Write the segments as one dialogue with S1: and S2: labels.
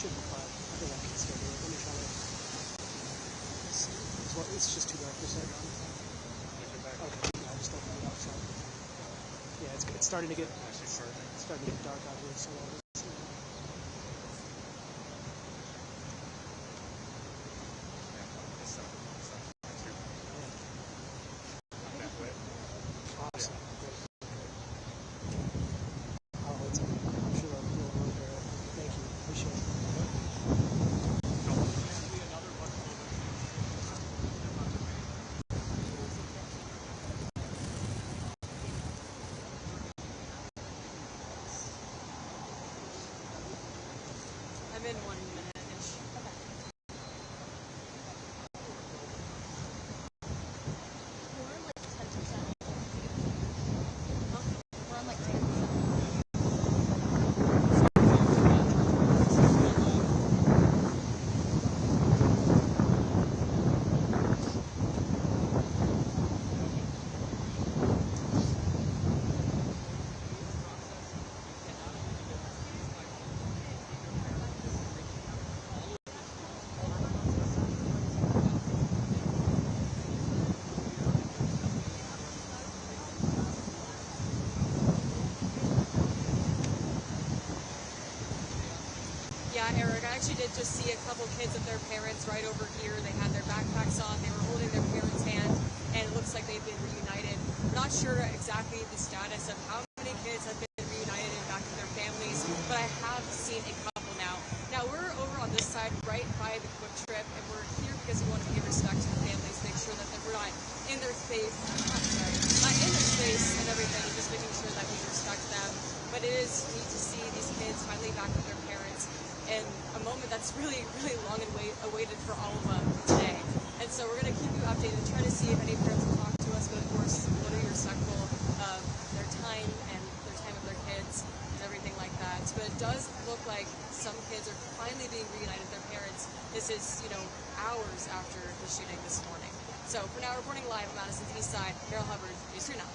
S1: should be fine. I think I can still do it. Let me try to see. It's just too dark this side. Okay, yeah, I just opened it outside. Yeah, it's starting to get dark out here, so that is. Awesome. Oh, it's I'm sure you'll work there. Thank you. Appreciate it.
S2: I'm in 1 minute-ish. Okay. We're on like 10%. Huh? We're on like 10%. Yeah, Eric, I actually did just see a couple kids of their parents right over here. They had their backpacks on. They were holding their parents' hand, and it looks like they've been reunited. I'm not sure exactly the status of how many kids have been reunited and back to their families, but I have seen a couple now. Now, we're over on this side right by the quick trip, and we're here because we want to pay respect to the families, make sure that we're not in their space, not in their space and everything, just making sure that we respect them. But it is neat to see these kids finally back with their parents. And a moment that's really, really long and awaited for all of them today. And so we're going to keep you updated and try to see if any parents will talk to us, but of course, want to be respectful of their time and their time with their kids and everything like that. But it does look like some kids are finally being reunited with their parents. This is, hours after the shooting this morning. So for now, reporting live on Madison's East Side, Carol Hubbard, News 3 Now.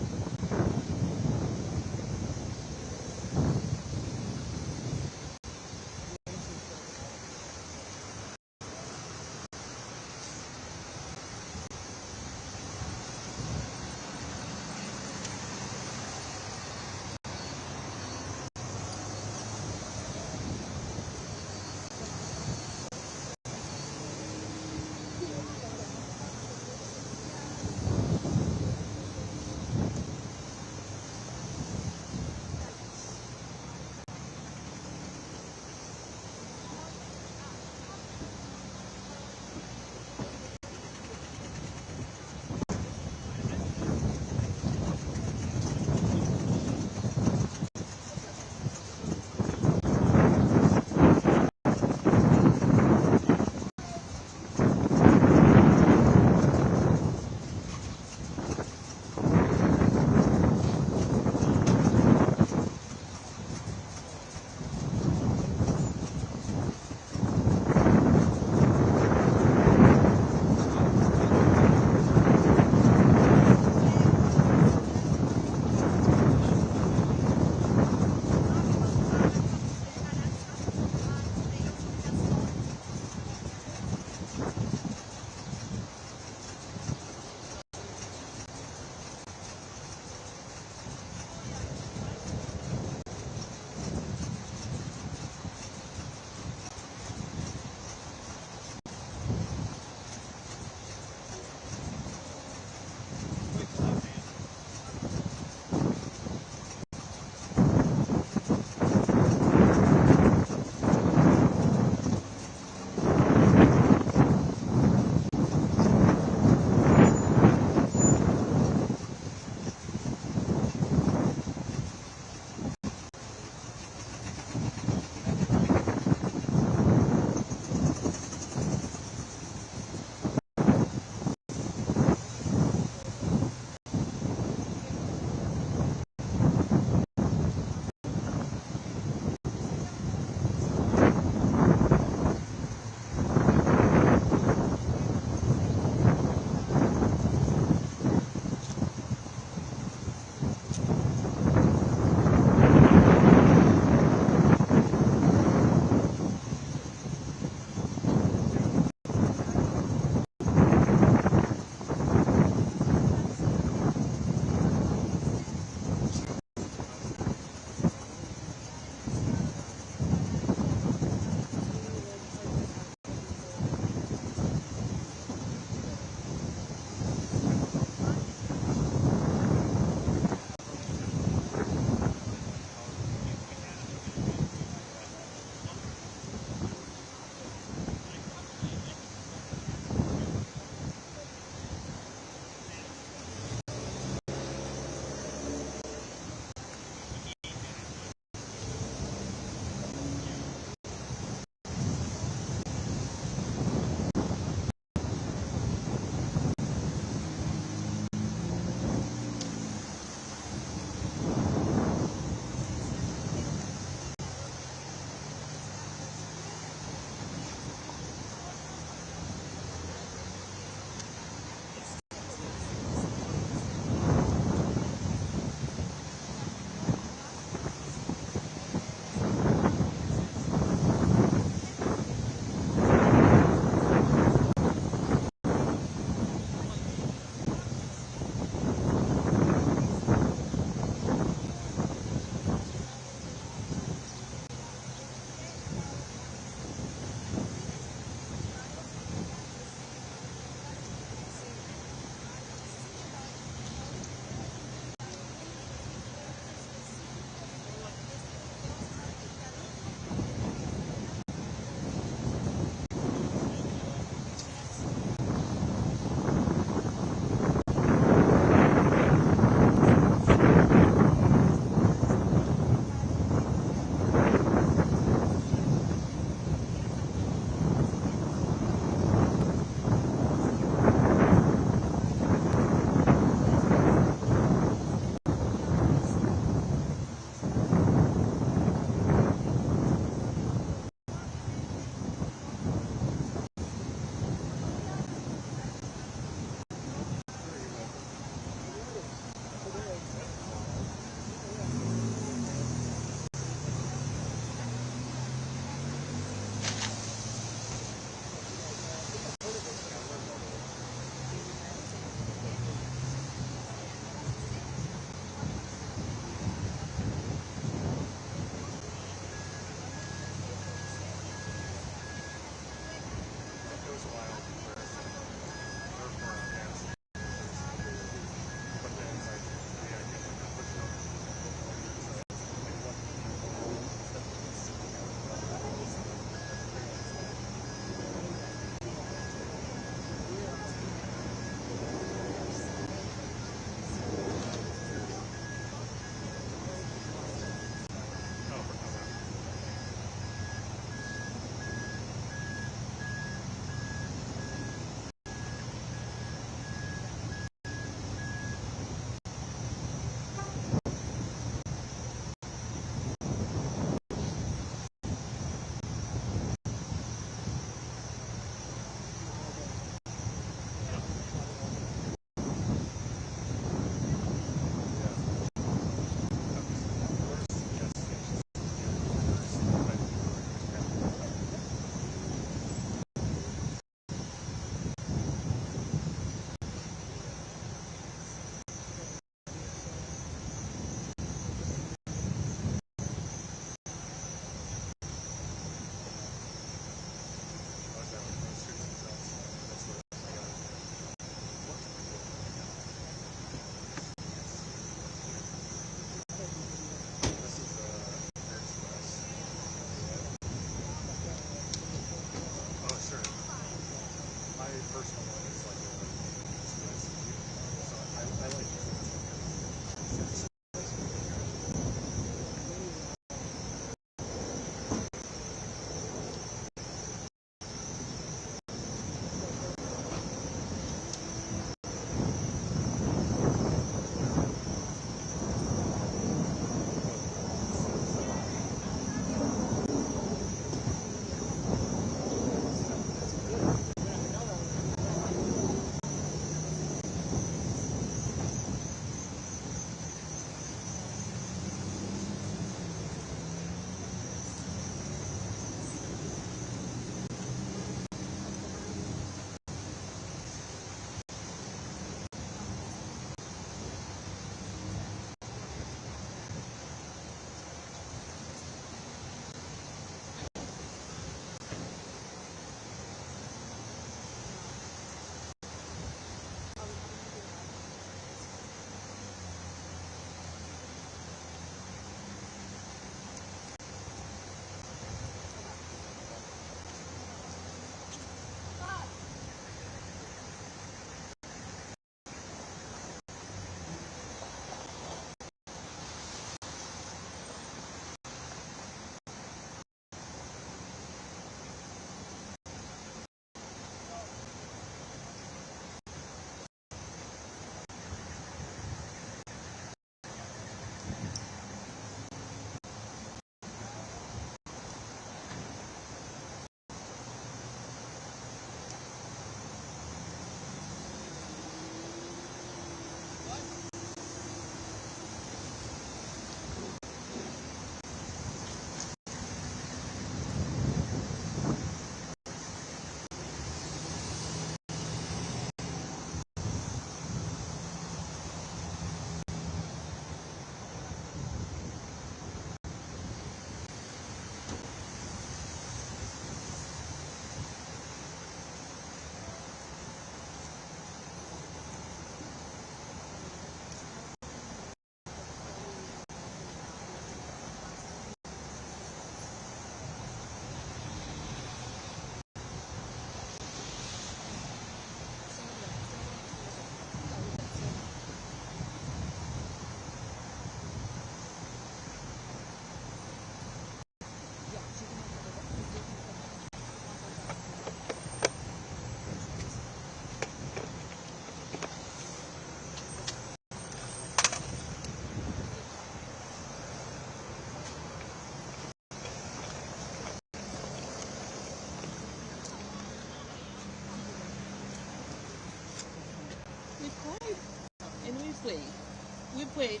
S3: prayed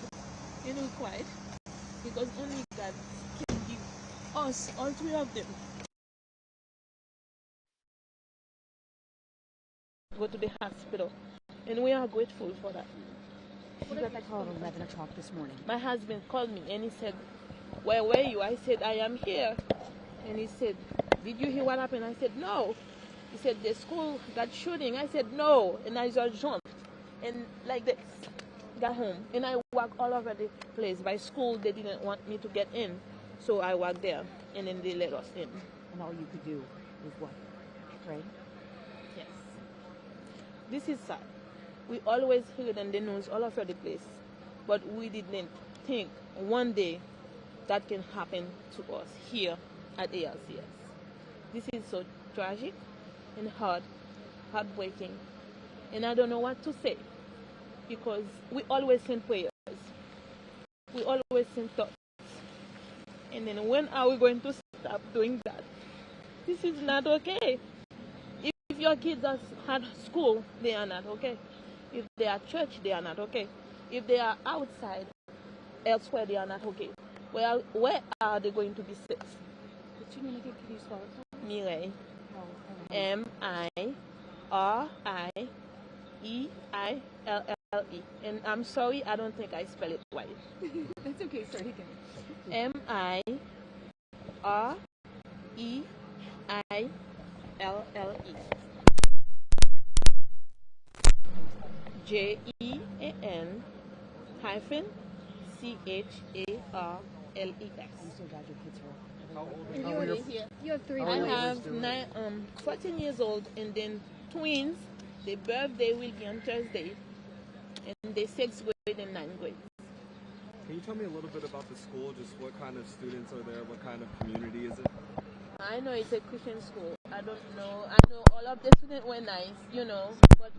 S3: and we cried because only God can give us, all three of them, go to the hospital, and we are grateful for that.
S4: You got that call at 11 o'clock this morning.
S3: My husband called me and he said, "Where were you?" I said, "I am here." And he said, "Did you hear what happened?" I said, "No." He said, "The school got shooting." I said, "No." And I just jumped and like this, got home. And I walked all over the place. By school, they didn't want me to get in. So I walked there and then they let us in.
S4: And all you could do was what? Pray?
S3: Yes. This is sad. We always heard in the news all over the place, but we didn't think one day that can happen to us here at ALCS. This is so tragic and heartbreaking, and I don't know what to say because we always send prayers, we always send thoughts, and then when are we going to stop doing that? This is not okay. If your kids are at school, they are not okay. If they are at church, they are not okay. If they are outside, elsewhere, they are not okay. Well, where are they going to be safe?
S4: What's your name again? Can you spell it for me?
S3: Mireille. M-I-R-I-E-I-L-L-E. And I'm sorry, I don't think I spell it right.
S4: That's okay. Start again.
S3: M-I-R-E-I-L-L-E. Jean hyphen CHARLEX.
S4: I'm so glad your kids are.
S5: How old
S2: And
S5: are your
S2: you have three
S3: I
S2: boys.
S3: have 14 years old and then twins. Their birthday will be on Thursday. And they 6th grade and 9th grade.
S5: Can you tell me a little bit about the school? Just what kind of students are there? What kind of community is it?
S3: I know it's a Christian school. I don't know. I know all of the students were nice, but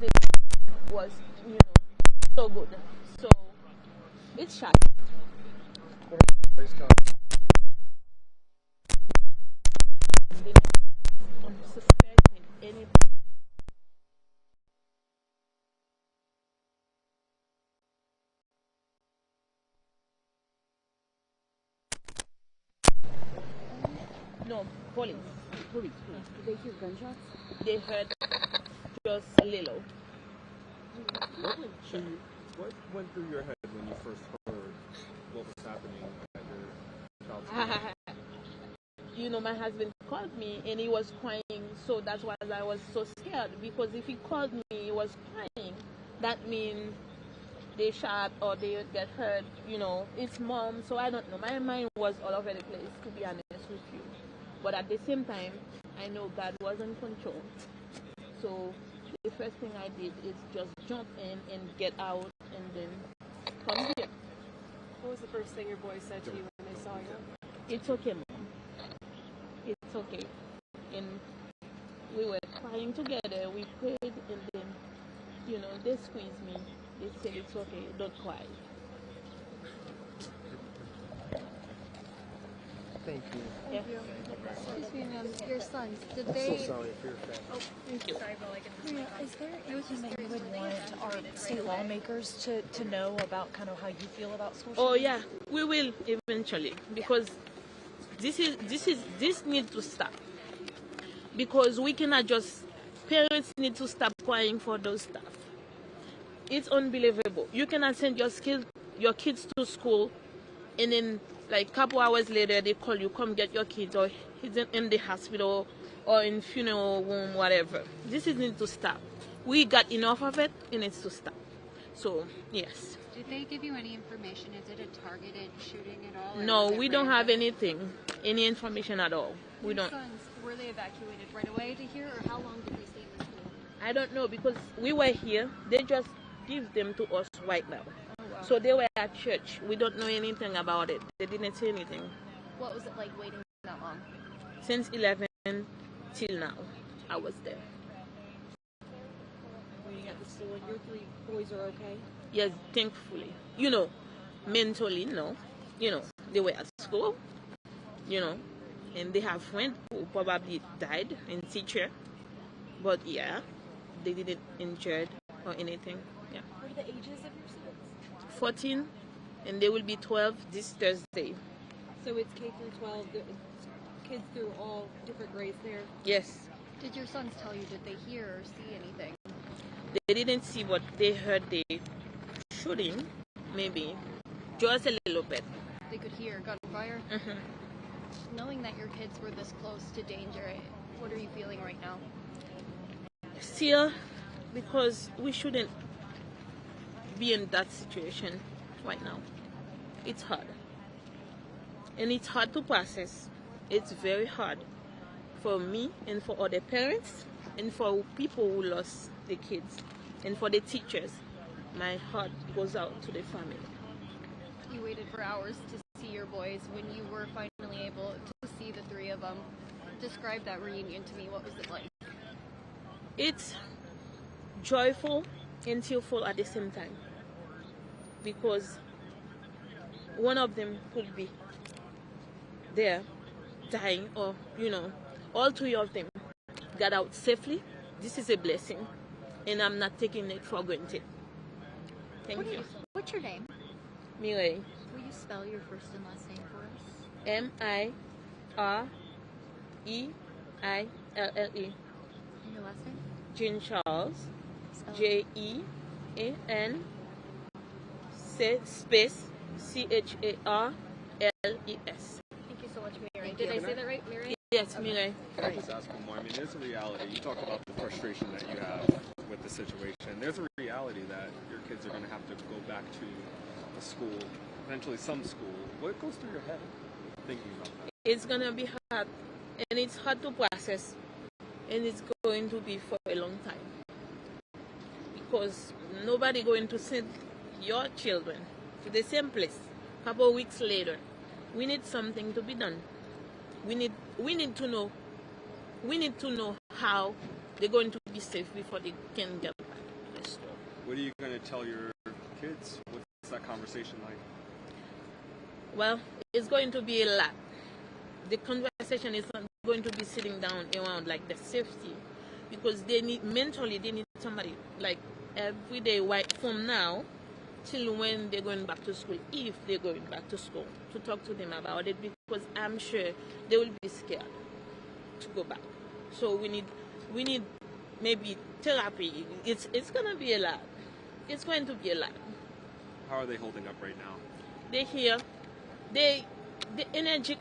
S3: it was, so good. So it's shocking.
S5: Praise God.
S3: They unsuspecting anything. No, police.
S4: Police. Did they hear gunshots?
S3: They heard just a little.
S5: What went through your head when you first heard what was happening at your child's school?
S3: My husband called me and he was crying, so that's why I was so scared, because if he called me, he was crying, that means they shot or they get hurt, it's mom, so I don't know. My mind was all over the place, to be honest with you. But at the same time, I know God was in control. So the first thing I did is just jump in and get out and then come here.
S2: What was the first thing your boys said to you when they saw you?
S3: It's okay, Mom. It's okay. And we were crying together. We prayed, and then, they squeezed me. They said, "It's okay. Don't cry."
S5: Thank you.
S3: Yeah.
S6: Excuse me, ma'am. Your sons, did
S5: I'm
S6: they?
S5: so sorry for your family.
S6: Oh, sorry, Bill. I get this. Is there
S4: Anything that you would want our state lawmakers to know about kind of how you feel about school
S3: Oh
S4: shootings?
S3: yeah, we will eventually, because this needs to stop. Because we cannot just, parents need to stop crying for those stuff. It's unbelievable. You cannot send your kids to school, and then like couple hours later they call you, "Come get your kids," or he's in the hospital or in funeral room, whatever. This needs to stop. We got enough of it. It needs to stop. So yes.
S7: Did they give you any information? Is it a targeted shooting at all? or
S3: No,
S7: was it
S3: we don't have
S7: random?
S3: any information at all. We
S2: Your
S3: don't.
S2: sons, were they evacuated right away to here, or how long did they stay in the school?
S3: I don't know, because we were here. They just give them to us right now.
S2: Oh, wow.
S3: So they were at church. We don't know anything about it. They didn't say anything.
S2: What was it like waiting that long?
S3: Since 11 till now, I was there.
S4: Waiting at the school, and your three boys are okay?
S3: Yes, thankfully. Mentally, no. They were at school, and they have friends who probably died in teacher. But yeah, they didn't injured or anything. Yeah.
S4: What are the ages of your students?
S3: 14, and they will be 12 this Thursday.
S2: So it's K through 12, kids through all different grades there.
S3: Yes.
S6: Did your sons tell you, did they hear or see anything?
S3: They didn't see, but they heard the shooting, maybe, just a little bit.
S6: They could hear gunfire? Knowing that your kids were this close to danger, what are you feeling right now?
S3: Still, because we shouldn't be in that situation right now. It's hard. And it's hard to process. It's very hard for me and for other parents and for people who lost the kids and for the teachers. My heart goes out to the family.
S6: You waited for hours to see your boys. When you were finally able to see the three of them, describe that reunion to me. What was it like?
S3: It's joyful and tearful at the same time, because one of them could be there dying, or all three of them got out safely. This is a blessing, and I'm not taking it for granted. Thank you.
S7: What's your name?
S3: Mireille.
S7: Will you spell your first and last name for us?
S3: Mireille.
S7: And your last name?
S3: Jean Charles.
S7: Spell
S3: Jean space Charles.
S2: Thank you so much, Mary. Did I say that right, Mary?
S3: Yes, Mireille.
S5: Can I just ask one more? I mean, there's a reality. You talk about the frustration that you have with the situation. There's a reality that your kids are going to have to go back to a school, eventually some school. What goes through your head thinking about that?
S3: It's going to be hard, and it's hard to process, and it's going to be for a long time, because nobody going to send your children to the same place a couple of weeks later. We need something to be done. We need to know how they're going to be safe before they can get back to the store.
S5: What are you going to tell your kids? What's that conversation like?
S3: Well, it's going to be a lot. The conversation is not going to be sitting down around like the safety, because they need somebody like every day, right from now till when they're going back to school, if they're going back to school, to talk to them about it, because I'm sure they will be scared to go back. So we need maybe therapy. It's gonna be a lot. It's going to be a lot.
S5: How are they holding up right now?
S3: They hear, the energy.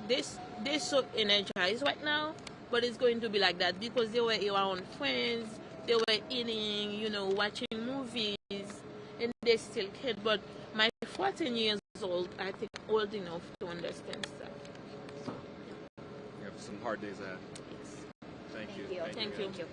S3: They're so energized right now, but it's going to be like that because they were around friends, they were eating, watching movies, and they still kid. But my 14 years old, I think, old enough to understand stuff.
S5: You have some hard days ahead. Thank you.
S3: Thank you.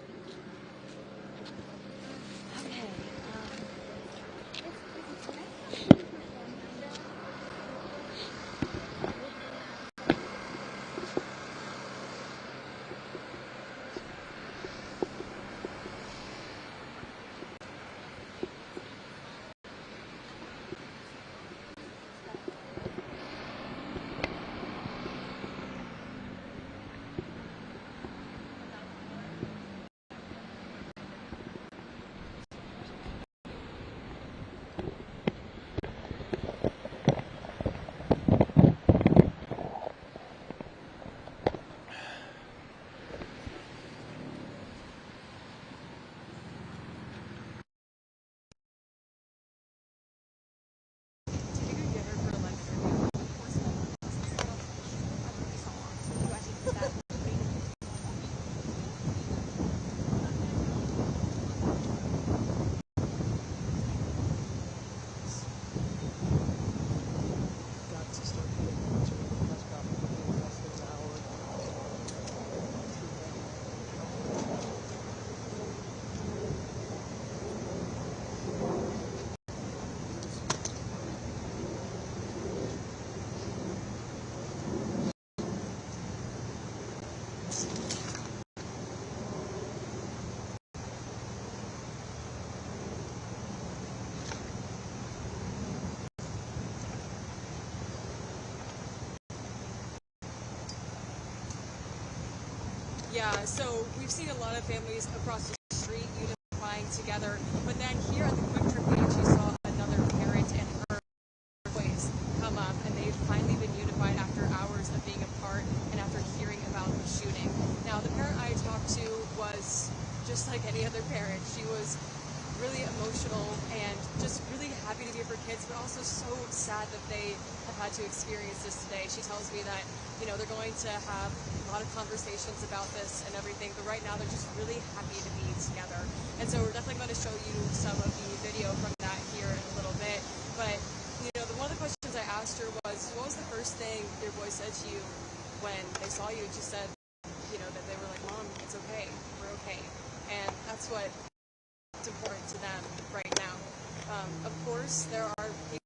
S2: Yeah, so we've seen a lot of families across the street unifying together, but then here at the Quick Trip page, you saw another parent and her boys come up, and they've finally been unified after hours of being apart and after hearing about the shooting. Now, the parent I talked to was just like any other parent. She was really emotional and just really happy to be with her kids, but also so sad that they have had to experience this today. She tells me that, they're going to have a lot of conversations about this and everything, but right now they're just really happy to be together. And so we're definitely going to show you some of the video from that here in a little bit. But, one of the questions I asked her was, what was the first thing your boys said to you when they saw you? And she said, that they were like, Mom, it's okay. We're okay. And that's what it's important to them right now. Of course, there are people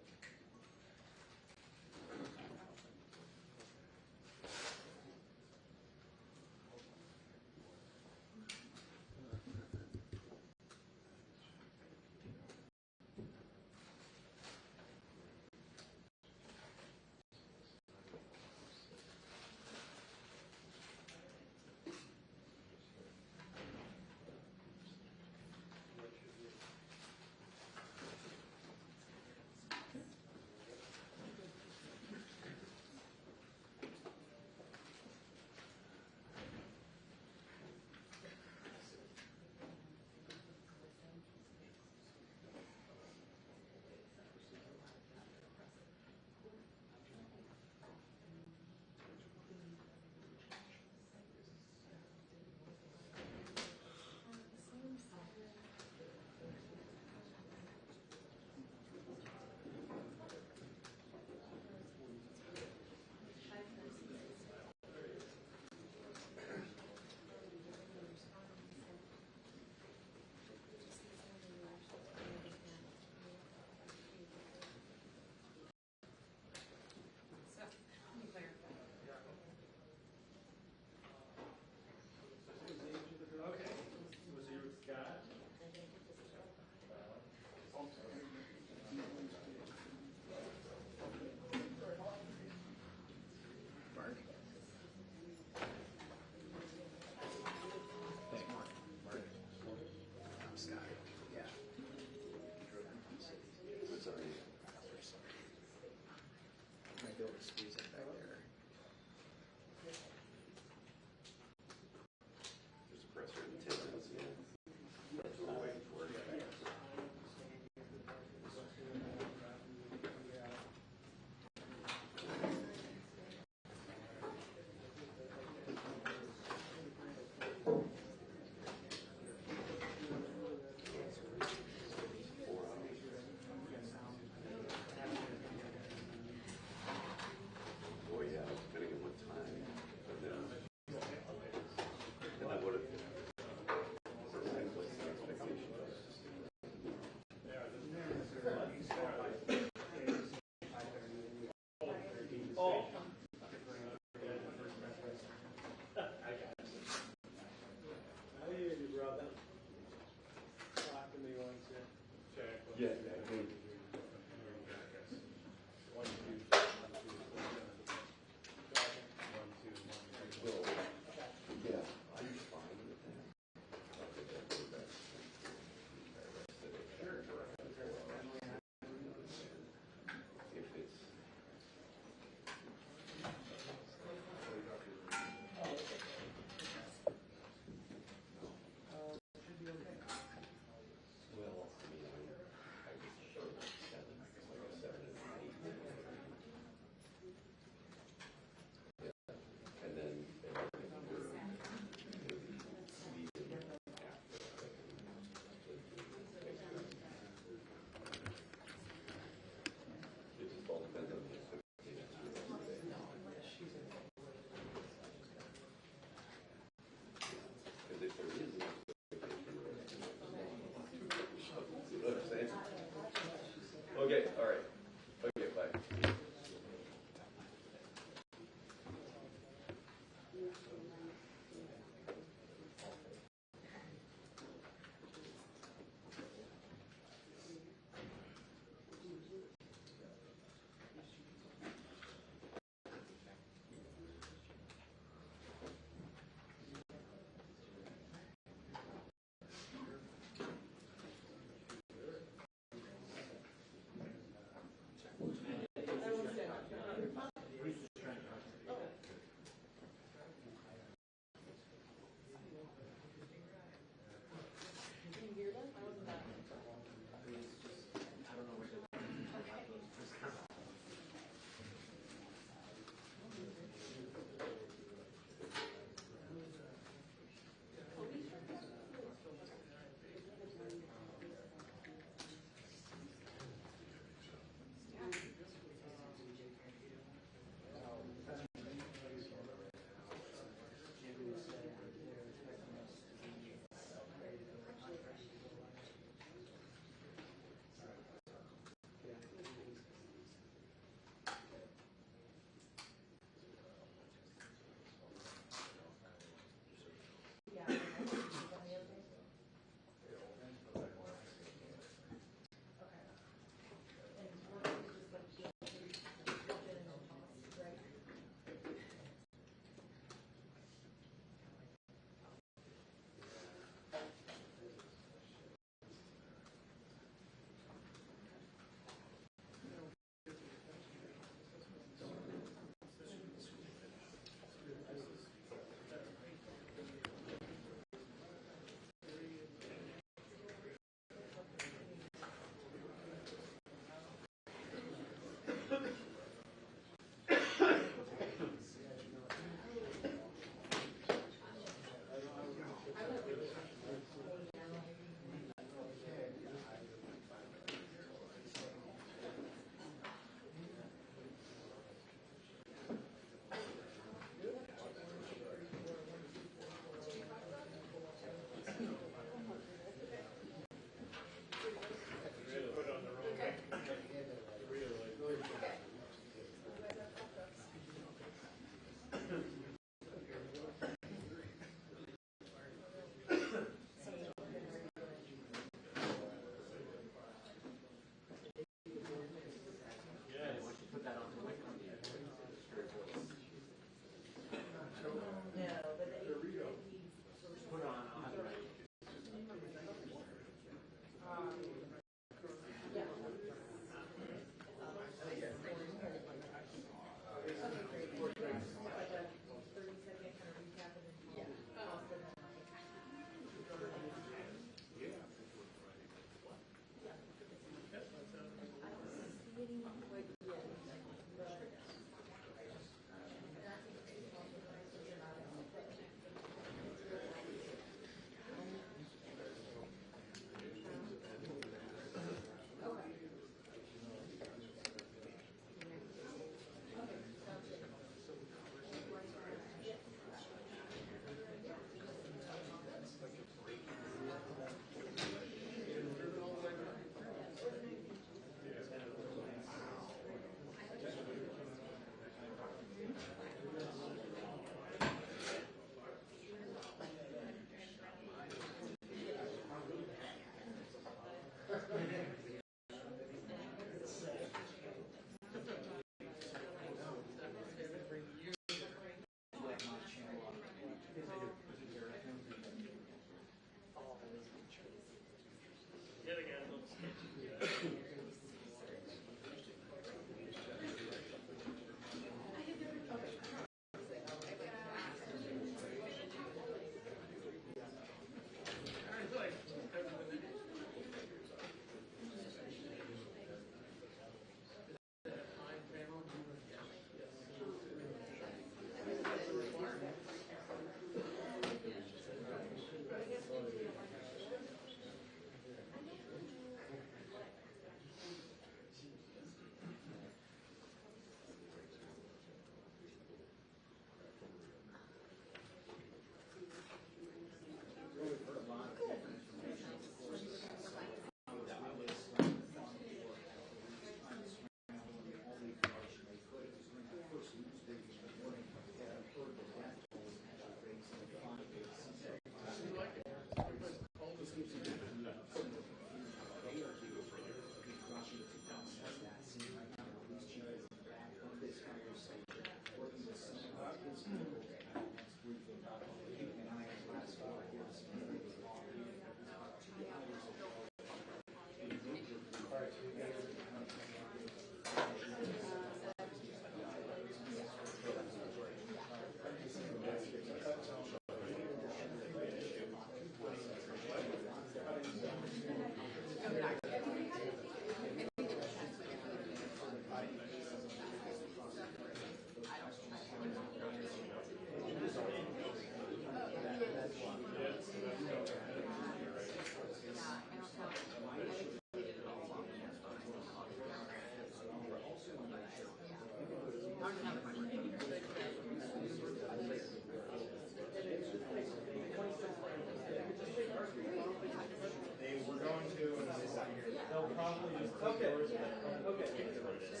S8: it is.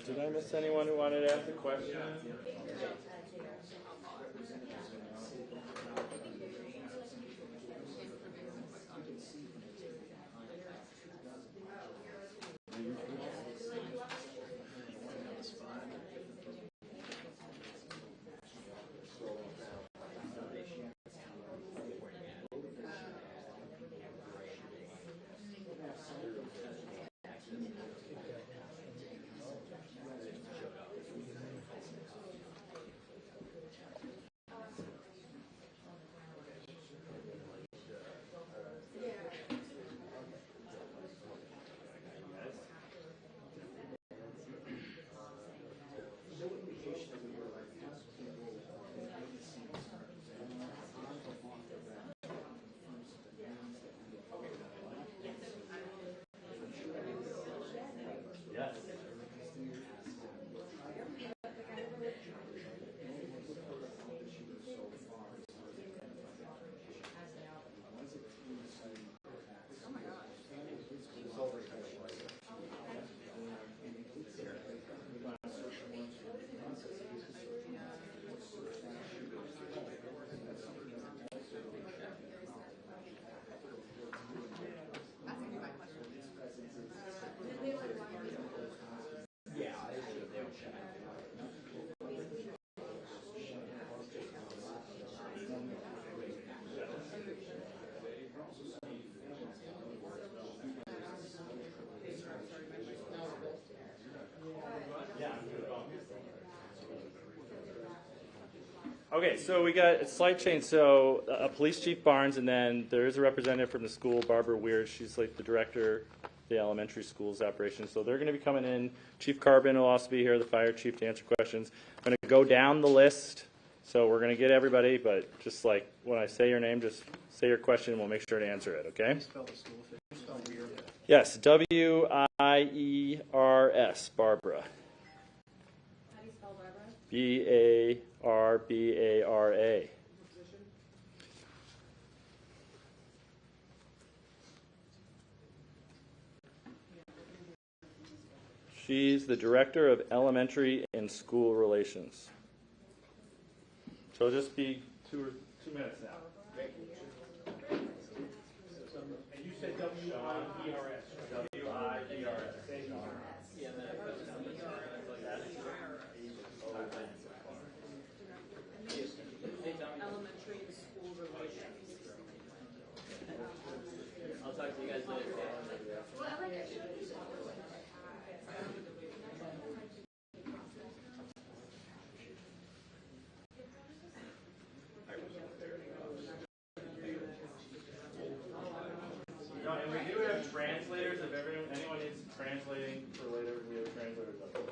S9: Did I miss anyone who wanted to ask a question? Okay, so we got a slight change. So Police Chief Barnes, and then there is a representative from the school, Barbara Weir. She's like the director of the elementary school's operations. So they're going to be coming in. Chief Carbon will also be here, the fire chief, to answer questions. I'm going to go down the list. So we're going to get everybody, but just like when I say your name, just say your question and we'll make sure to answer it, okay? Yes, W-I-E-R-S, Barbara.
S2: How do you spell Barbara?
S9: B-A-R-B-A-R-A. She's the director of elementary and school relations. So it'll just be 2 minutes now.
S10: And you said W-I-E-R-S.
S9: W-I-E-R-S.
S3: Elementary and school relations.
S8: I'll talk to you guys later.
S9: And we do have translators. If anyone needs translating for later, we have translators up there.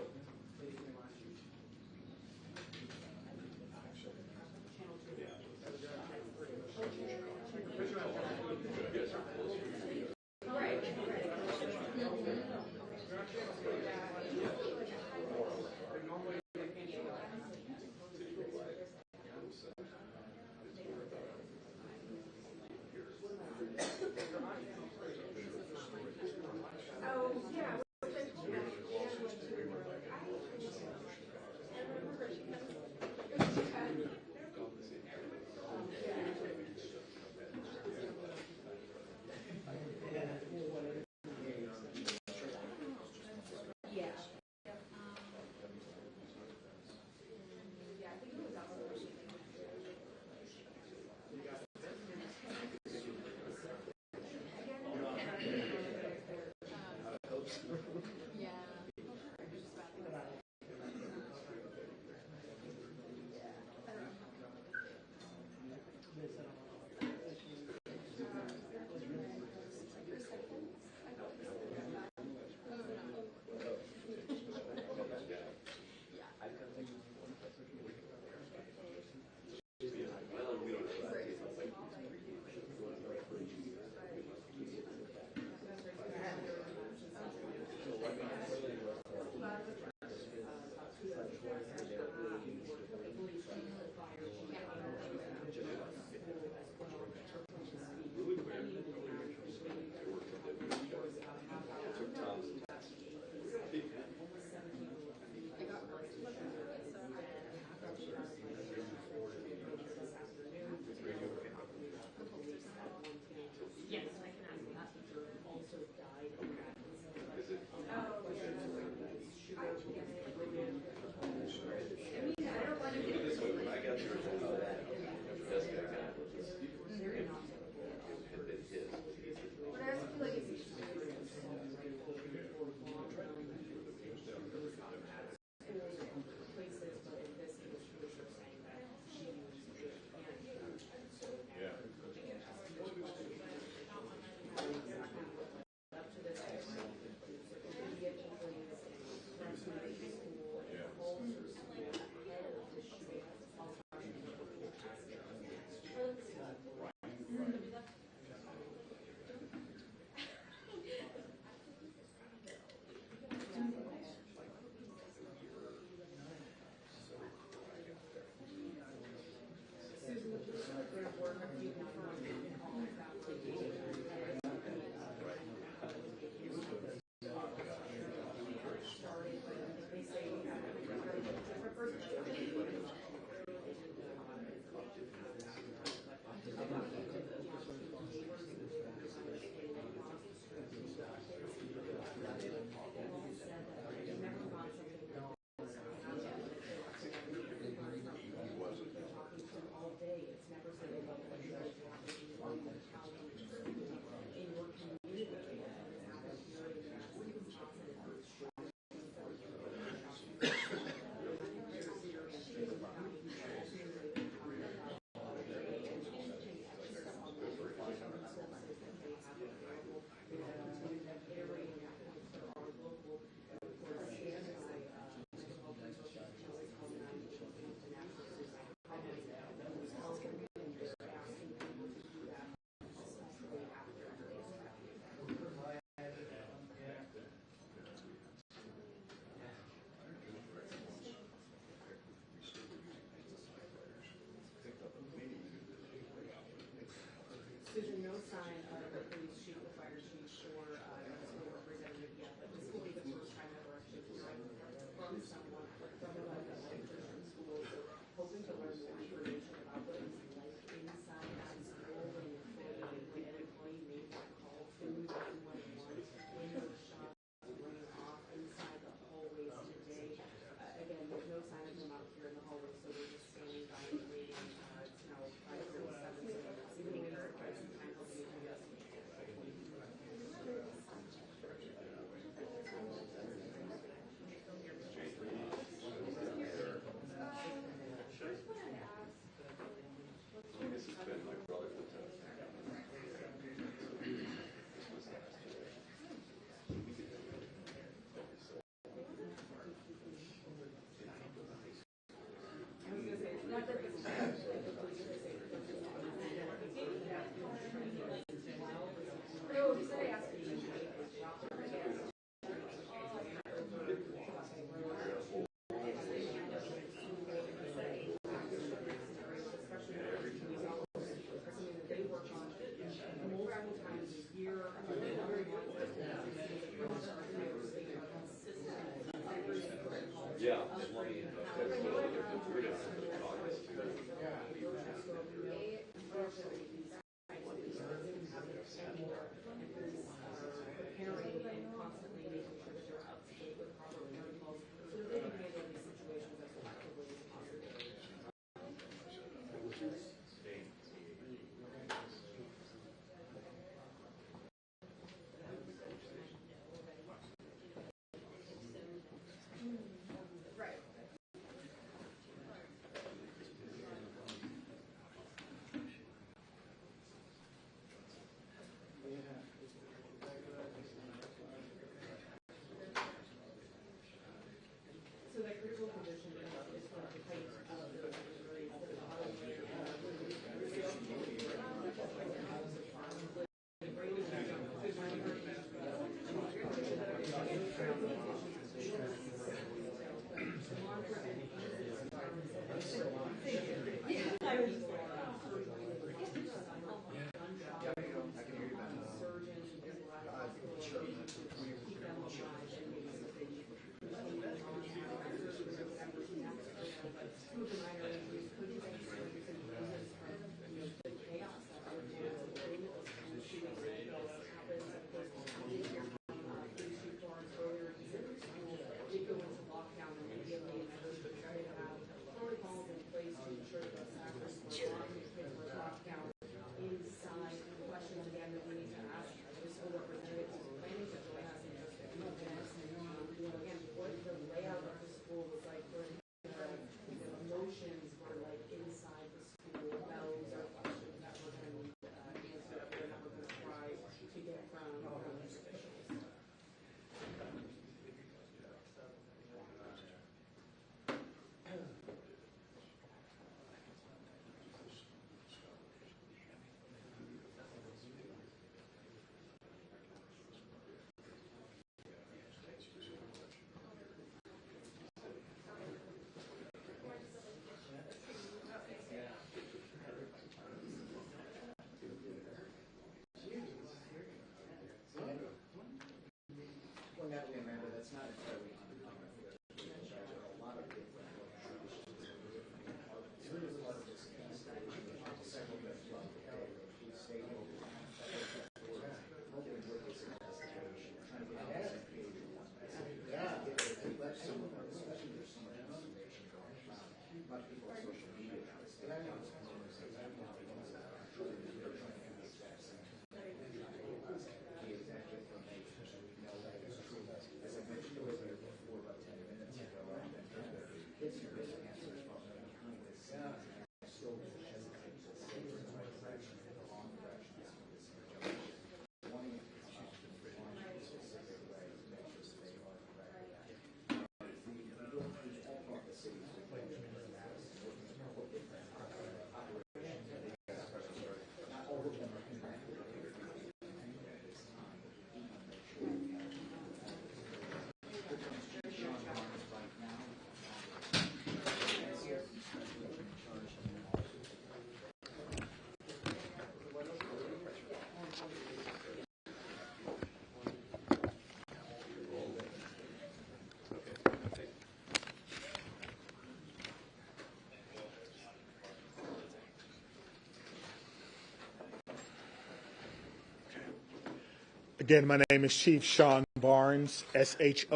S8: Again, my name is Chief Sean Barnes, Shonbarnes,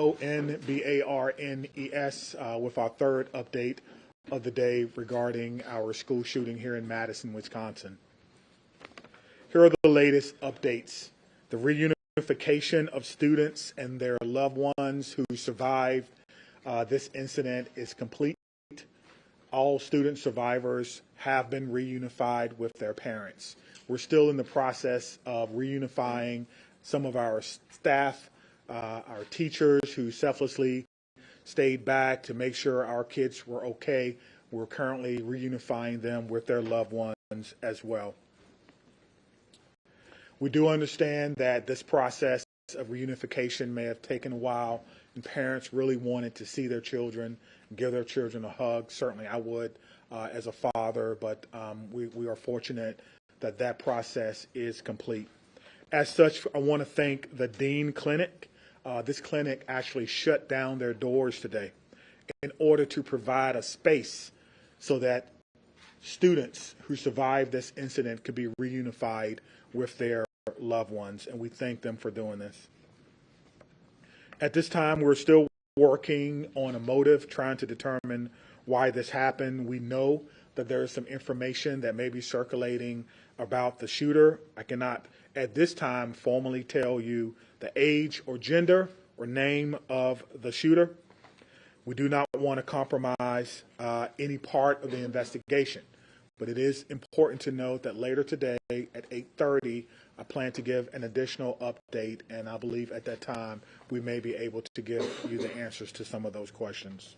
S8: with our third update of the day regarding our school shooting here in Madison, Wisconsin. Here are the latest updates. The reunification of students and their loved ones who survived this incident is complete. All student survivors have been reunified with their parents. We're still in the process of reunifying some of our staff, our teachers who selflessly stayed back to make sure our kids were okay. We're currently reunifying them with their loved ones as well. We do understand that this process of reunification may have taken a while, and parents really wanted to see their children, give their children a hug. Certainly I would as a father, but we are fortunate that that process is complete. As such, I want to thank the Dean Clinic. This clinic actually shut down their doors today in order to provide a space so that students who survived this incident could be reunified with their loved ones, and we thank them for doing this. At this time, we're still working on a motive, trying to determine why this happened. We know that there is some information that may be circulating about the shooter. I cannot, at this time, formally tell you the age or gender or name of the shooter. We do not want to compromise any part of the investigation, but it is important to note that later today at 8:30, I plan to give an additional update, and I believe at that time we may be able to give you the answers to some of those questions.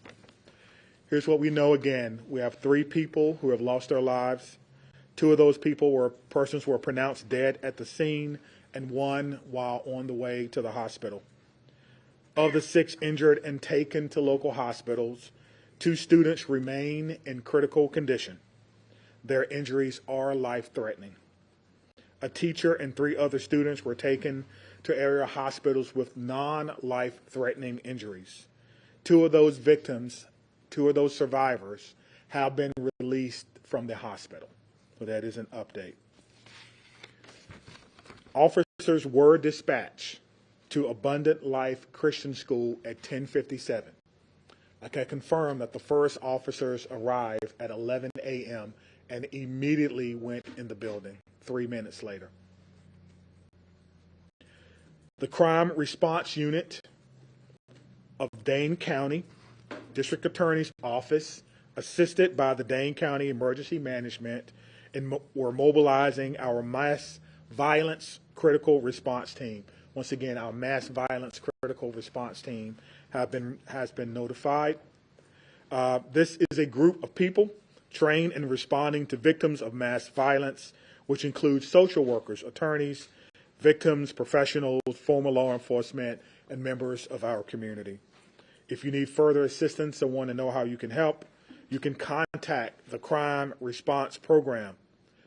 S8: Here's what we know again. We have 3 people who have lost their lives. 2 of those people were persons who were pronounced dead at the scene, and 1 while on the way to the hospital. Of the 6 injured and taken to local hospitals, 2 students remain in critical condition. Their injuries are life-threatening. A teacher and 3 other students were taken to area hospitals with non-life-threatening injuries. 2 of those victims, 2 of those survivors, have been released from the hospital. So that is an update. Officers were dispatched to Abundant Life Christian School at 10:57. I can confirm that the first officers arrived at 11 a.m. and immediately went in the building 3 minutes later. The Crime Response Unit of Dane County District Attorney's Office, assisted by the Dane County Emergency Management, and we're mobilizing our Mass Violence Critical Response Team. Once again, our Mass Violence Critical Response Team has been notified. This is a group of people trained in responding to victims of mass violence, which includes social workers, attorneys, victims, professionals, former law enforcement, and members of our community. If you need further assistance or want to know how you can help, you can contact the Crime Response Program.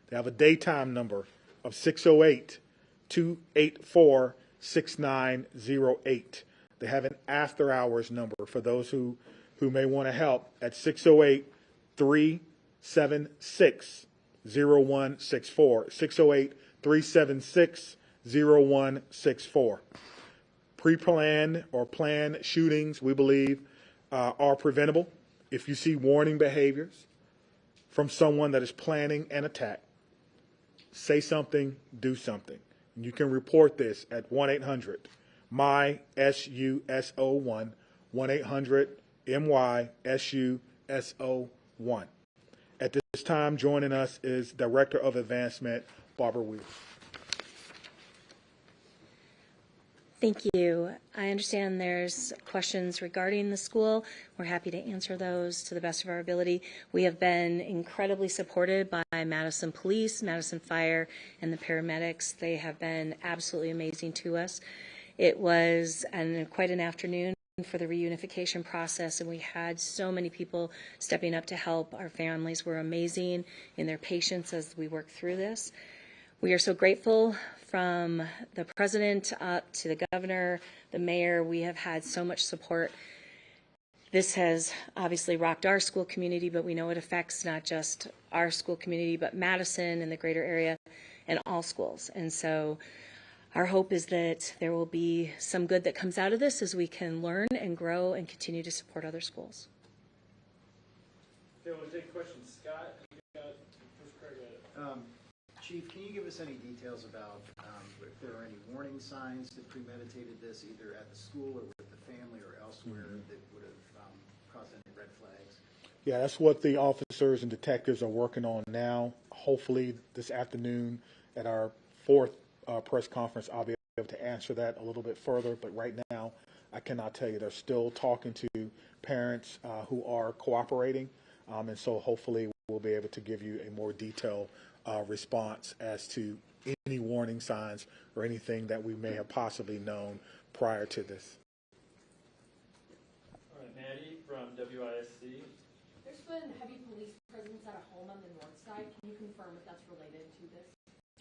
S8: They have a daytime number of 608-284-6908. They have an after-hours number for those who may want to help at 608-376-0164, 608-376-0164. Pre-planned or planned shootings, we believe, are preventable. If you see warning behaviors from someone that is planning an attack, say something, do something. And you can report this at 1-800-MY-SUSO1, 1-800-MY-SUSO1. At this time, joining us is Director of Advancement, Barbara Weir.
S11: Thank you. I understand there's questions regarding the school. We're happy to answer those to the best of our ability. We have been incredibly supported by Madison Police, Madison Fire, and the paramedics. They have been absolutely amazing to us. It was quite an afternoon for the reunification process, and we had so many people stepping up to help. Our families were amazing in their patience as we worked through this. We are so grateful, from the president up to the governor, the mayor. We have had so much support. This has obviously rocked our school community, but we know it affects not just our school community, but Madison and the greater area and all schools. And so our hope is that there will be some good that comes out of this as we can learn and grow and continue to support other schools.
S9: Okay, we'll take questions. Scott, you got first crack at it.
S12: Chief, can you give us any details about if there are any warning signs that premeditated this, either at the school or with the family or elsewhere, that would have caused any red flags?
S8: Yeah, that's what the officers and detectives are working on now. Hopefully this afternoon at our fourth press conference, I'll be able to answer that a little bit further. But right now, I cannot tell you. They're still talking to parents who are cooperating. And so hopefully we'll be able to give you a more detailed response as to any warning signs or anything that we may have possibly known prior to this.
S9: All right, Maddie from WISC.
S13: There's been heavy police presence at a home on the north side. Can you confirm if that's related to this?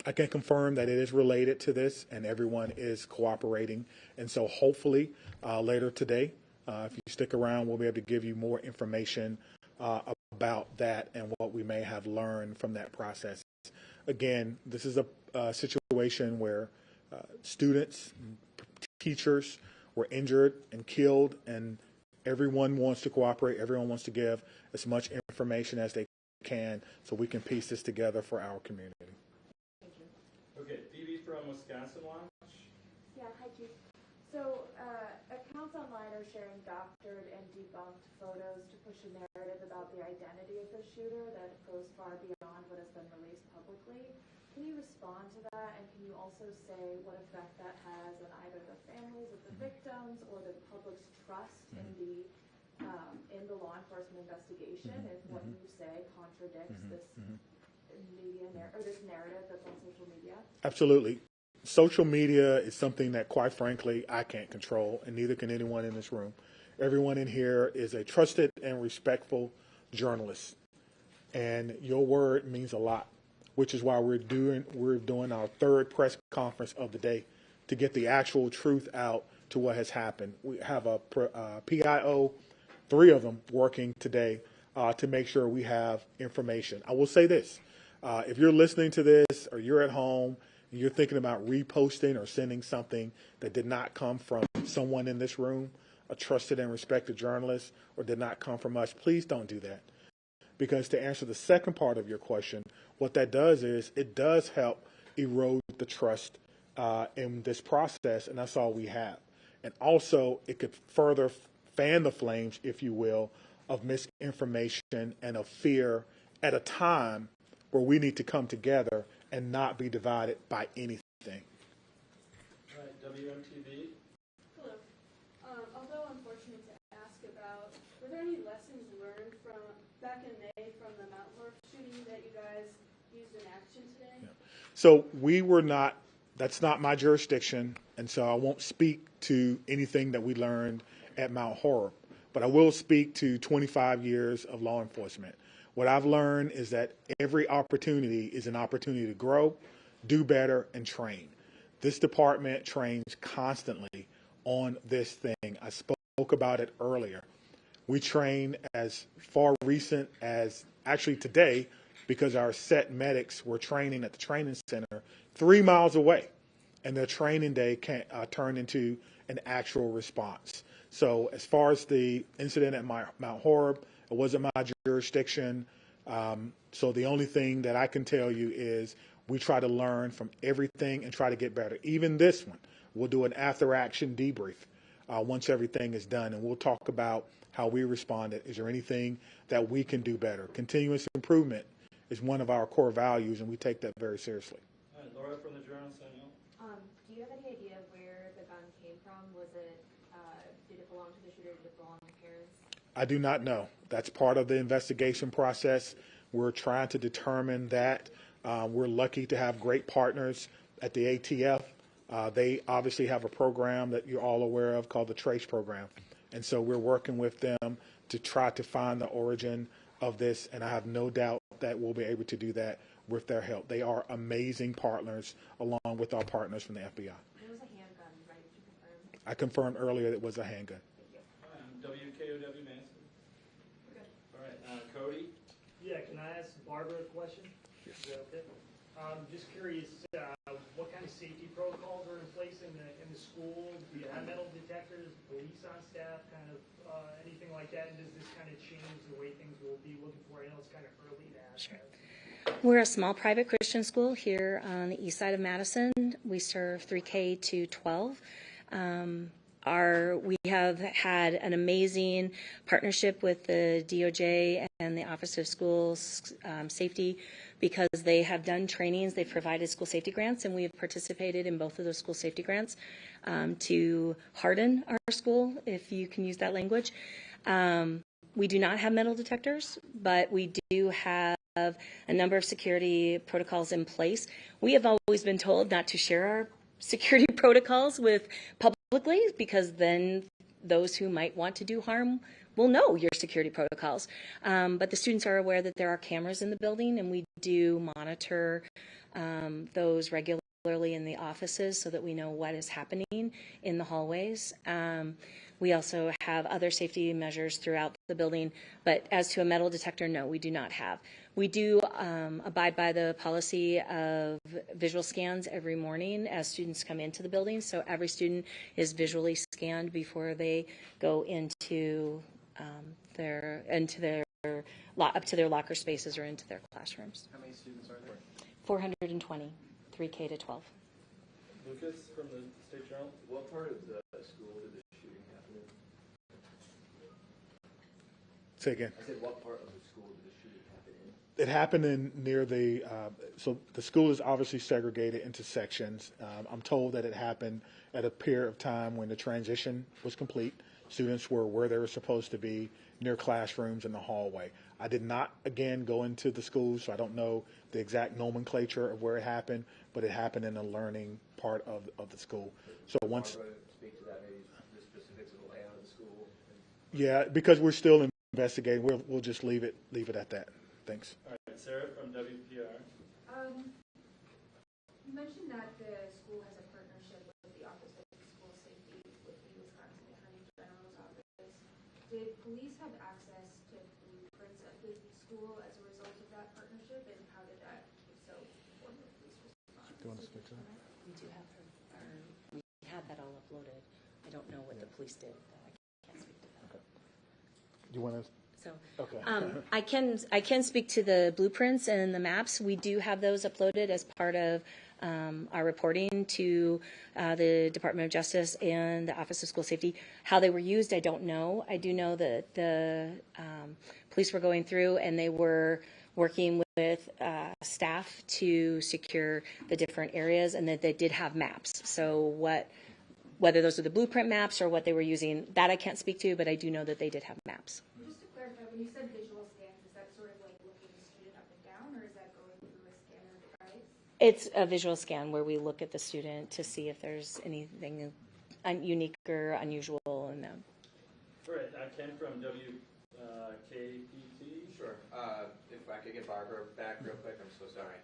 S8: I can confirm that it is related to this and everyone is cooperating. And so hopefully later today, if you stick around, we'll be able to give you more information about that and what we may have learned from that process. Again, this is a situation where students, teachers were injured and killed, and everyone wants to cooperate. Everyone wants to give as much information as they can so we can piece this together for our community.
S13: Thank you.
S9: Okay, Phoebe from Wisconsin Watch.
S14: Yeah, hi, Chief. So accounts online are sharing doctored and debunked photos to push a narrative about the identity of the shooter that goes far beyond what has been released publicly. Can you respond to that, and can you also say what effect that has on either the families of the victims or the public's trust in the law enforcement investigation if what you say contradicts this this narrative that's on social media?
S8: Absolutely. Social media is something that, quite frankly, I can't control, and neither can anyone in this room. Everyone in here is a trusted and respectful journalist, and your word means a lot, which is why we're doing our third press conference of the day to get the actual truth out to what has happened. We have a PIO, 3 of them, working today to make sure we have information. I will say this. If you're listening to this or you're at home and you're thinking about reposting or sending something that did not come from someone in this room, a trusted and respected journalist, or did not come from us, please don't do that. Because to answer the second part of your question, what that does is it does help erode the trust in this process, and that's all we have. And also, it could further fan the flames, if you will, of misinformation and of fear at a time where we need to come together and not be divided by anything.
S9: All right, WMTV.
S15: Hello. Although unfortunate to ask about, were there any lessons learned from back in May from the Mount Horeb shooting that you guys used in action today?
S8: Yeah. So we were not, that's not my jurisdiction, and so I won't speak to anything that we learned at Mount Horeb, but I will speak to 25 years of law enforcement. What I've learned is that every opportunity is an opportunity to grow, do better, and train. This department trains constantly on this thing. I spoke about it earlier. We train as far recent as actually today, because our set medics were training at the training center 3 miles away, and their training day can turn into an actual response. So as far as the incident at Mount Horeb, it wasn't my jurisdiction. So the only thing that I can tell you is we try to learn from everything and try to get better. Even this one, we'll do an after-action debrief once everything is done, and we'll talk about how we responded. Is there anything that we can do better? Continuous improvement is one of our core values, and we take that very seriously.
S9: All right, Laura from the Journal-Sentinel.
S13: Do you have any idea where the gun came from? Was it, did it belong to the shooter? Did it belong to parents?
S8: I do not know. That's part of the investigation process. We're trying to determine that. We're lucky to have great partners at the ATF. They obviously have a program that you're all aware of called the TRACE program. And so we're working with them to try to find the origin of this, and I have no doubt that we'll be able to do that with their help. They are amazing partners along with our partners from the FBI.
S13: It was a handgun, right? Did you confirm?
S8: I confirmed earlier it was a handgun.
S9: WKOW Madison. Okay. All right, Cody.
S10: Yeah, can I ask Barbara a question?
S8: Yes.
S10: Is that okay? I'm just curious, what kind of safety protocols are in the school? Do you have metal detectors, police on staff, kind of anything like that? And does this kind of change the way things will be looking for? I know it's kind of early to ask.
S11: Sure. We're a small private Christian school here on the east side of Madison. We serve 3K to 12. We have had an amazing partnership with the DOJ and the Office of School Safety because they have done trainings. They've provided school safety grants, and we have participated in both of those school safety grants to harden our school, if you can use that language. We do not have metal detectors, but we do have a number of security protocols in place. We have always been told not to share our security protocols with publicly because then those who might want to do harm will know your security protocols. But the students are aware that there are cameras in the building, and we do monitor those regularly in the offices so that we know what is happening in the hallways. We also have other safety measures throughout the building, but as to a metal detector, no, we do not have. We do abide by the policy of visual scans every morning as students come into the building, so every student is visually scanned before they go into up to their locker spaces or into their classrooms.
S12: How many students are there?
S11: 420, 3K to 12.
S9: Lucas from the State Journal.
S16: What part of the school did the shooting happen in?
S8: Say again.
S16: I said, what part of the school did the shooting happen in?
S8: It happened near the, so the school is obviously segregated into sections. I'm told that it happened at a period of time when the transition was complete. Students were where they were supposed to be, near classrooms in the hallway. I did not, again, go into the school, so I don't know the exact nomenclature of where it happened, but it happened in the learning part of the school. So once...
S16: Speak to that, maybe the specifics of the layout of the school.
S8: Yeah, because we're still investigating, we'll just leave it at that. Thanks.
S9: All right, Sarah from WPR.
S13: You mentioned that the school has a partnership with the Office of School Safety with the Wisconsin Attorney General's office. Did police have access to blueprints at the school as a result of that partnership, and how did that, if so, form the police response?
S8: Do you want to speak to that?
S11: We do have we had that all uploaded. I don't know what the police did. I can't speak to that.
S8: Okay. Do you want to?
S11: So,
S8: okay.
S11: I can speak to the blueprints and the maps. We do have those uploaded as part of our reporting to the Department of Justice and the Office of School Safety. How they were used, I don't know. I do know that the police were going through and they were working with staff to secure the different areas, and that they did have maps. So whether those are the blueprint maps or what they were using, that I can't speak to, but I do know that they did have maps.
S13: Just to clarify, when you said visual scans, is that sort of like looking the student up and down, or is that going through a scanner device?
S11: It's a visual scan where we look at the student to see if there's anything unique or unusual in them.
S9: All right, Ken from WKPT.
S17: Sure. If I could get Barbara back real quick, I'm so sorry.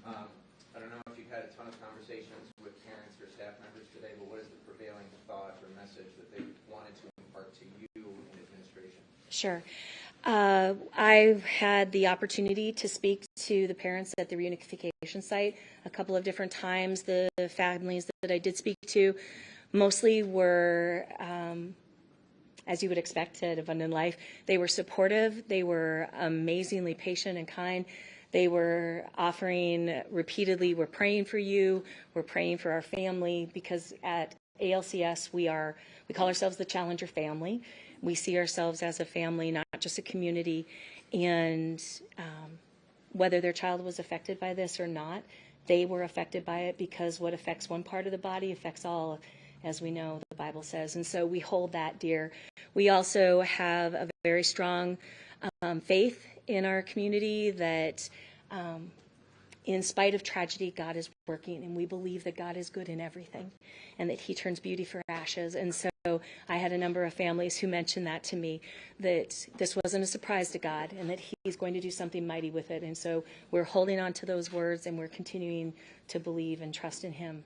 S17: I don't know if you've had a ton of conversations with parents or staff members today, but what is the prevailing thought or message that they wanted to impart to you in administration?
S11: Sure. I've had the opportunity to speak to the parents at the reunification site a couple of different times. The families that I did speak to mostly were, as you would expect at Abundant Life, they were supportive. They were amazingly patient and kind. They were offering repeatedly, we're praying for you, we're praying for our family, because at ALCS we call ourselves the Challenger family. We see ourselves as a family, not just a community. And whether their child was affected by this or not, they were affected by it, because what affects one part of the body affects all, as we know the Bible says. And so we hold that dear. We also have a very strong faith in our community that in spite of tragedy, God is working, and we believe that God is good in everything and that he turns beauty for ashes. And so I had a number of families who mentioned that to me, that this wasn't a surprise to God and that he's going to do something mighty with it. And so we're holding on to those words, and we're continuing to believe and trust in him.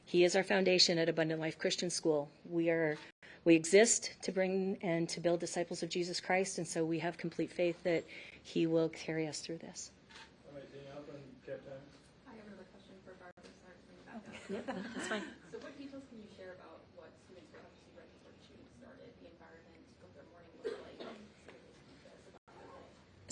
S11: He is our foundation at Abundant Life Christian School. We exist to bring and to build disciples of Jesus Christ, and so we have complete faith that he will carry us through this.
S9: All right, Danielle from Cap Times.
S18: I have another question for Barbara. Sorry to bring it back up.
S11: Yep, that's fine.
S18: So what details can you share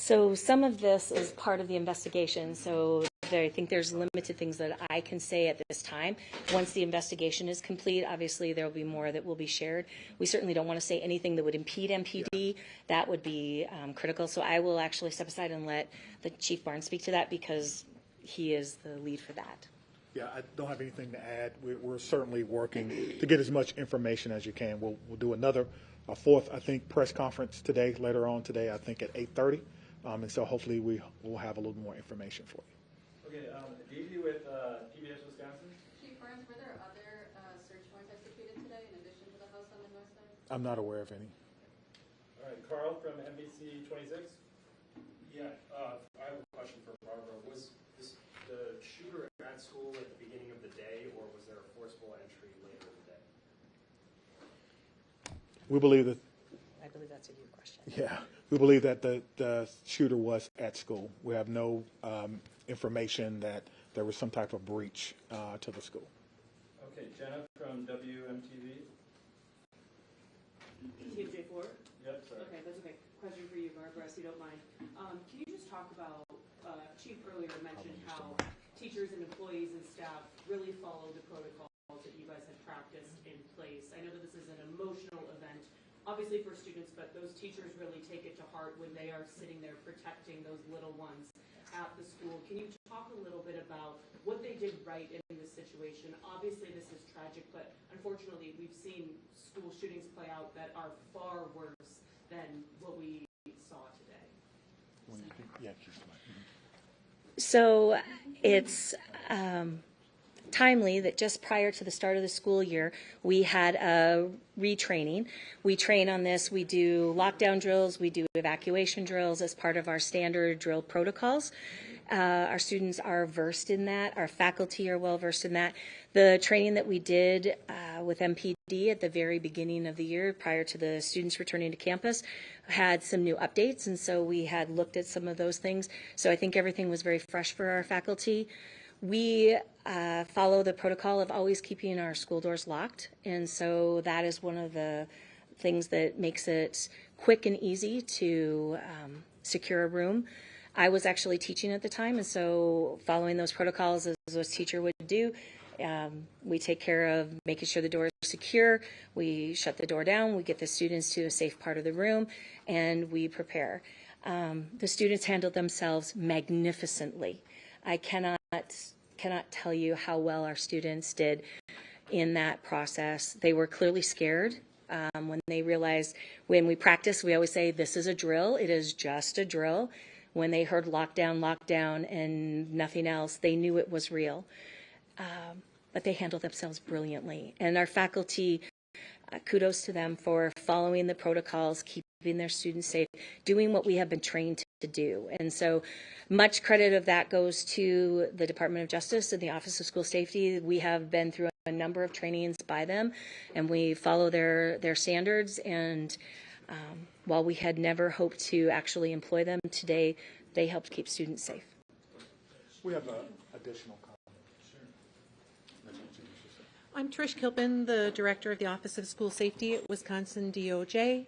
S11: So some of this is part of the investigation. So I think there's limited things that I can say at this time. Once the investigation is complete, obviously there will be more that will be shared. We certainly don't want to say anything that would impede MPD. Yeah. That would be critical. So I will actually step aside and let the Chief Barnes speak to that because he is the lead for that.
S8: Yeah, I don't have anything to add. We're certainly working to get as much information as you can. We'll do a fourth, I think, press conference today, later on today, I think at 8:30. And so hopefully we will have a little more information for you.
S9: Okay, Davey with PBS Wisconsin.
S18: Chief Barnes, were there other search warrants executed today in addition to the house on the north side?
S8: I'm not aware of any.
S9: All right, Carl from NBC 26.
S19: Yeah, I have a question for Barbara. Was the shooter at school at the beginning of the day, or was there a forcible entry later in the day?
S8: We believe that.
S11: I believe that's a you question.
S8: Yeah, we believe that the shooter was at school. We have no information that there was some type of breach to the school.
S9: Okay, Jenna from WMTV.
S20: TMJ4?
S9: Yep, sorry.
S20: Okay, that's okay. Question for you, Barbara, if you don't mind. Can you just talk about, Chief earlier mentioned how teachers and employees and staff really follow the protocols that you guys have practiced in place. I know that this is an emotional event, obviously for students, but those teachers really take it to heart when they are sitting there protecting those little ones at the school. Can you talk a little bit about what they did right in this situation? Obviously this is tragic, but unfortunately we've seen school shootings play out that are far worse than what we saw today.
S11: So it's timely that just prior to the start of the school year, we had a retraining. We train on this. We do lockdown drills. We do evacuation drills as part of our standard drill protocols. Our students are versed in that. Our faculty are well versed in that. The training that we did with MPD at the very beginning of the year, prior to the students returning to campus, had some new updates, and so we had looked at some of those things. So I think everything was very fresh for our faculty. We follow the protocol of always keeping our school doors locked, and so that is one of the things that makes it quick and easy to secure a room. I was actually teaching at the time, and so following those protocols as a teacher would do, we take care of making sure the door is secure, we shut the door down, we get the students to a safe part of the room, and we prepare. The students handled themselves magnificently. I cannot tell you how well our students did in that process. They were clearly scared. When they realized, when we practice, we always say, this is a drill, it is just a drill. When they heard lockdown, lockdown, and nothing else, they knew it was real. But they handled themselves brilliantly. And our faculty, kudos to them for following the protocols, keeping their students safe, doing what we have been trained to do. And so much credit of that goes to the Department of Justice and the Office of School Safety. We have been through a number of trainings by them, and we follow their standards. And while we had never hoped to actually employ them, today they helped keep students safe.
S8: We have additional comments.
S21: I'm Trish Kilpin, the Director of the Office of School Safety at Wisconsin DOJ.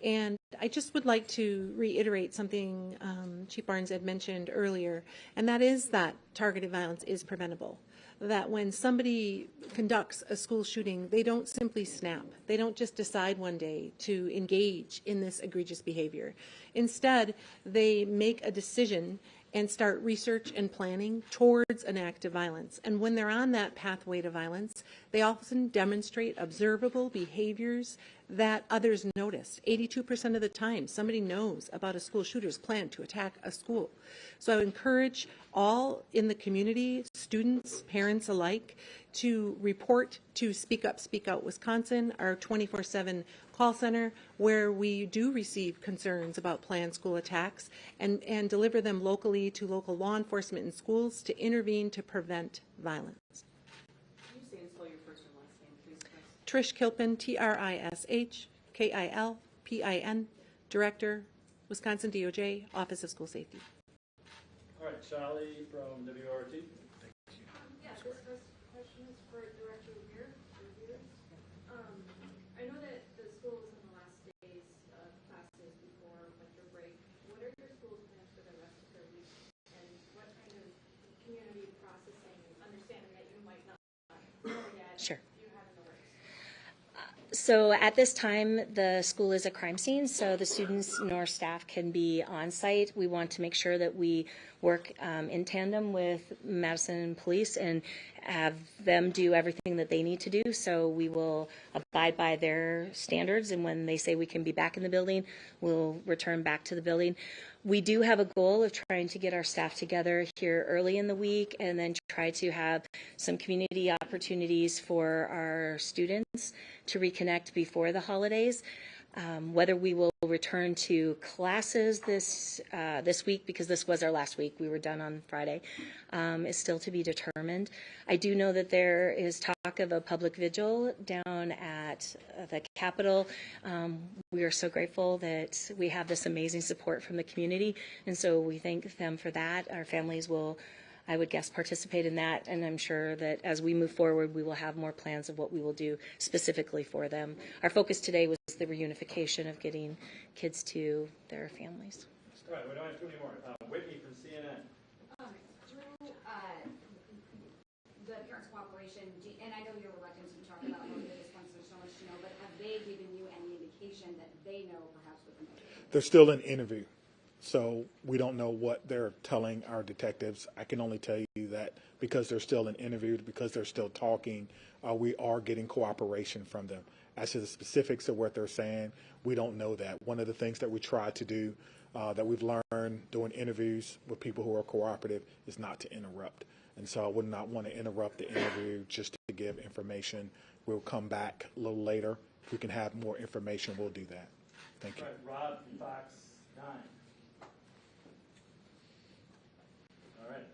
S21: And I just would like to reiterate something Chief Barnes had mentioned earlier, and that is that targeted violence is preventable. That when somebody conducts a school shooting, they don't simply snap. They don't just decide one day to engage in this egregious behavior. Instead, they make a decision and start research and planning towards an act of violence. And when they're on that pathway to violence, they often demonstrate observable behaviors that others notice. 82% of the time, somebody knows about a school shooter's plan to attack a school. So I encourage all in the community, students, parents alike, to report to Speak Up, Speak Out Wisconsin, our 24/7 call center, where we do receive concerns about planned school attacks and deliver them locally to local law enforcement and schools to intervene to prevent violence.
S20: Can you say and spell your first and last name, please?
S21: Trish Kilpin, TRISHKILPIN, Director, Wisconsin DOJ, Office of School Safety.
S9: All right, Charlie from WRT.
S15: Yeah, this first question is for Director Weir. I know that the school was in the last days of classes before winter break. What are your school's plans
S11: So at this time, the school is a crime scene, so the students nor staff can be on site. We want to make sure that we work in tandem with Madison Police and have them do everything that they need to do. So we will abide by their standards, and when they say we can be back in the building, we'll return back to the building. We do have a goal of trying to get our staff together here early in the week and then try to have some community opportunities for our students to reconnect before the holidays. Whether we will return to classes this week, because this was our last week, we were done on Friday, is still to be determined. I do know that there is talk of a public vigil down at the Capitol. We are so grateful that we have this amazing support from the community, and so we thank them for that. Our families will, I would guess, participate in that, and I'm sure that as we move forward, we will have more plans of what we will do specifically for them. Our focus today was the reunification of getting kids to their families.
S9: All right, we don't have too many more. Whitney from CNN.
S1: Through the parents' cooperation, and I know you're reluctant to talk about what it is once there's so much to know, but have they given you any indication that they know perhaps what the motive is?
S8: They're still in interview, so we don't know what they're telling our detectives. I can only tell you that because they're still in interview, because they're still talking, we are getting cooperation from them. As to the specifics of what they're saying, we don't know that. One of the things that we try to do, that we've learned doing interviews with people who are cooperative, is not to interrupt. And so I would not want to interrupt the interview just to give information. We'll come back a little later. If we can have more information, we'll do that. Thank you.
S9: All right, Rob from Fox 9. All right,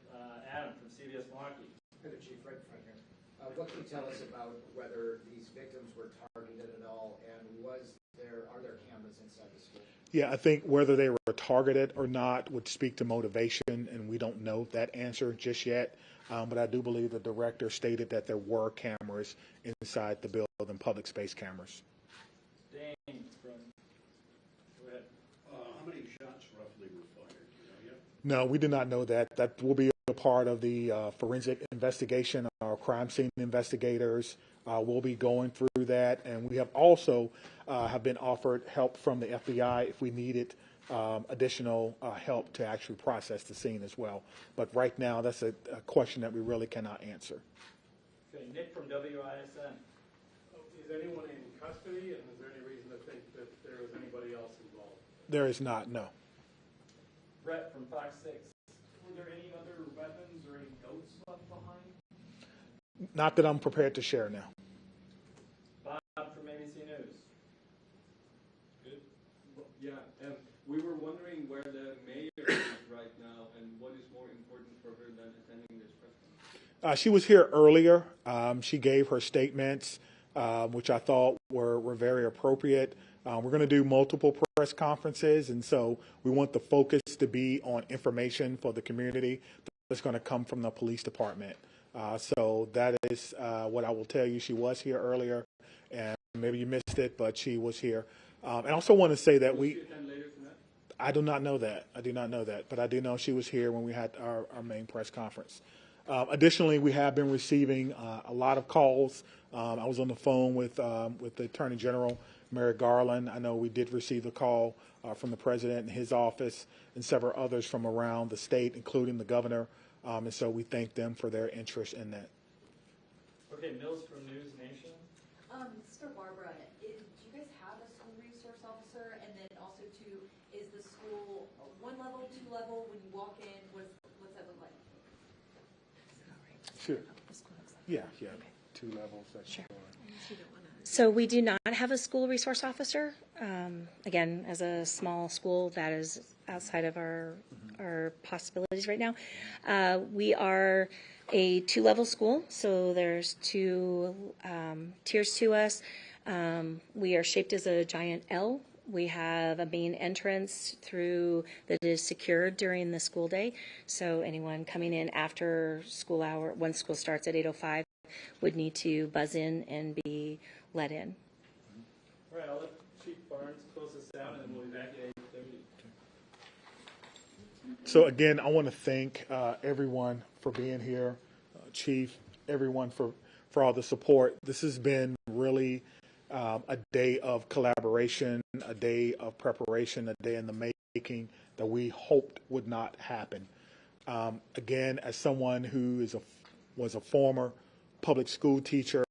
S9: Adam from CBS Milwaukee.
S12: Hey, the chief, right in front here. What can you tell us about whether these victims were targeted at all, and are there cameras inside the school?
S8: Yeah, I think whether they were targeted or not would speak to motivation, and we don't know that answer just yet. But I do believe the director stated that there were cameras inside the building, public space cameras.
S9: Dane from, go ahead.
S22: How many shots roughly were fired? Do you know yet?
S8: No, we do not know that. That will be a part of the forensic investigation. Our crime scene investigators will be going through that, and we have also have been offered help from the FBI if we needed additional help to actually process the scene as well. But right now, that's a question that we really cannot answer.
S9: Okay, Nick from WISN.
S22: Is anyone in custody, and is there any reason to think that there was anybody else involved?
S8: There is not, no.
S9: Brett from Fox 6. Were there any other weapons or any notes left behind?
S8: Not that I'm prepared to share now.
S9: Bob from ABC News.
S23: Good. Yeah, we were wondering where the mayor is right now and what is more important for her than attending this press conference.
S8: She was here earlier. She gave her statements, which I thought were very appropriate. We're going to do multiple press conferences, and so we want the focus to be on information for the community that's going to come from the police department. So that is what I will tell you. She was here earlier, and maybe you missed it, but she was here. And I also want to say that I do not know that. I do not know that, but I do know she was here when we had our main press conference. Additionally, we have been receiving a lot of calls. I was on the phone with the Attorney General, Merrick Garland. I know we did receive a call from the President and his office and several others from around the state, including the governor. And so we thank them for their interest in that.
S9: Okay, Mills from News Nation.
S24: This is for Barbara. Do you guys have a school resource officer? And then also, too, is the school one level, two level? When you walk in, what's that look like?
S8: Sure. Yeah. 2 levels.
S11: Sure. So we do not have a school resource officer. Again, as a small school, that is outside of our possibilities right now. We are a 2-level school, so there's 2 tiers to us. We are shaped as a giant L. We have a main entrance through that is secured during the school day. So anyone coming in after school hour, when school starts at 8:05, would need to buzz in and be let in.
S9: All right, I'll let Chief Barnes close this out, and then we'll be back at 8:30.
S8: So again, I want to thank everyone for being here, Chief, everyone for all the support. This has been really a day of collaboration, a day of preparation, a day in the making that we hoped would not happen. Again, as someone who was a former public school teacher,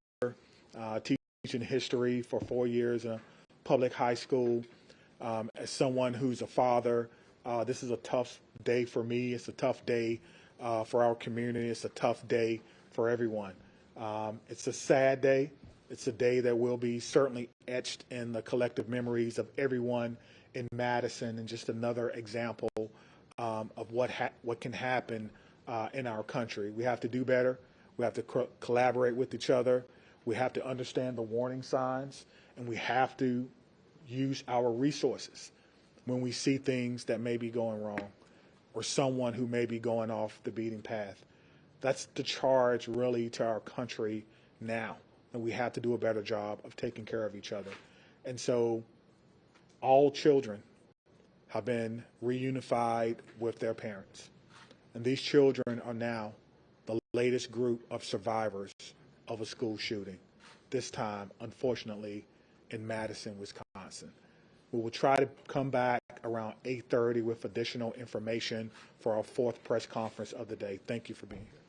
S8: teaching history for 4 years in a public high school, as someone who's a father, this is a tough day for me. It's a tough day for our community. It's a tough day for everyone. It's a sad day. It's a day that will be certainly etched in the collective memories of everyone in Madison, and just another example of what can happen in our country. We have to do better. We have to collaborate with each other. We have to understand the warning signs, and we have to use our resources when we see things that may be going wrong or someone who may be going off the beaten path. That's the charge really to our country now, and we have to do a better job of taking care of each other. And so all children have been reunified with their parents, and these children are now the latest group of survivors of a school shooting, this time, unfortunately, in Madison, Wisconsin. We will try to come back around 8:30 with additional information for our fourth press conference of the day. Thank you for being here.